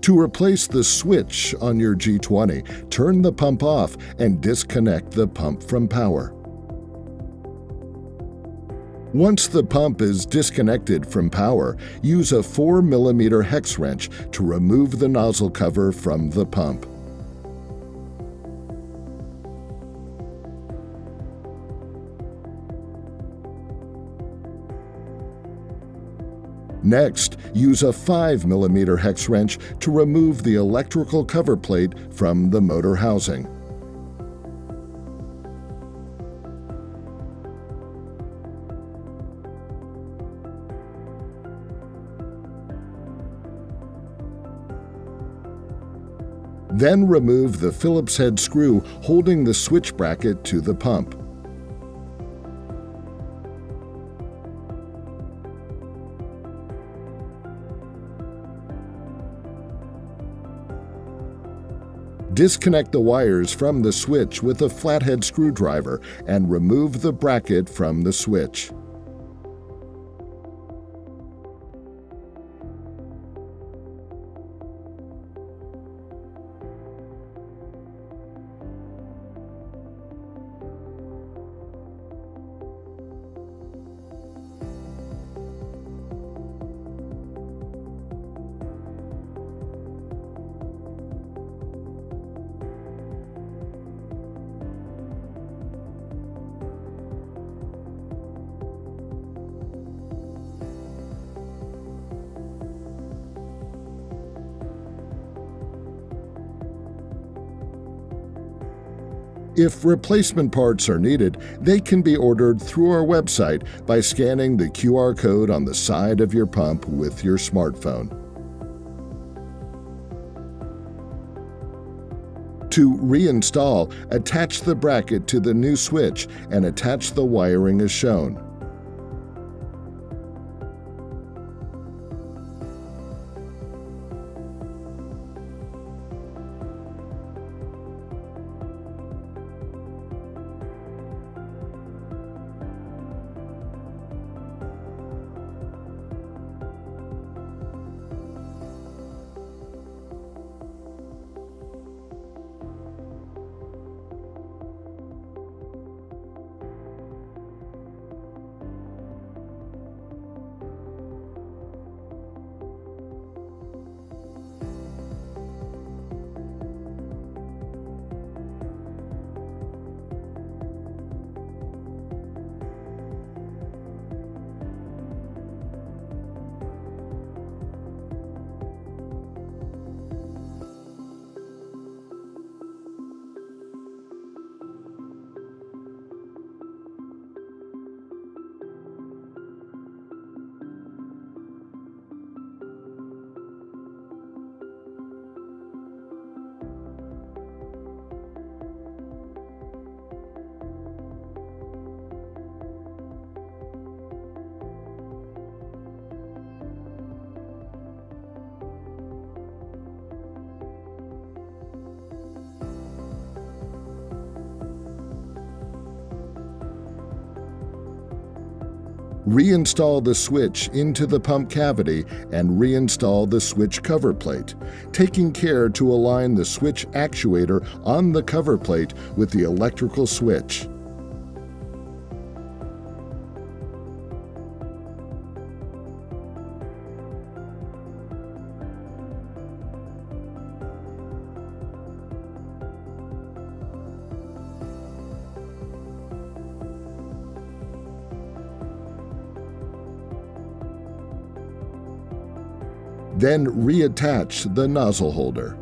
To replace the switch on your G20, turn the pump off and disconnect the pump from power. Once the pump is disconnected from power, use a 4mm hex wrench to remove the nozzle cover from the pump. Next, use a 5mm hex wrench to remove the electrical cover plate from the motor housing. Then remove the Phillips head screw holding the switch bracket to the pump. Disconnect the wires from the switch with a flathead screwdriver and remove the bracket from the switch. If replacement parts are needed, they can be ordered through our website by scanning the QR code on the side of your pump with your smartphone. To reinstall, attach the bracket to the new switch and attach the wiring as shown. Reinstall the switch into the pump cavity and reinstall the switch cover plate, taking care to align the switch actuator on the cover plate with the electrical switch. Then reattach the nozzle holder.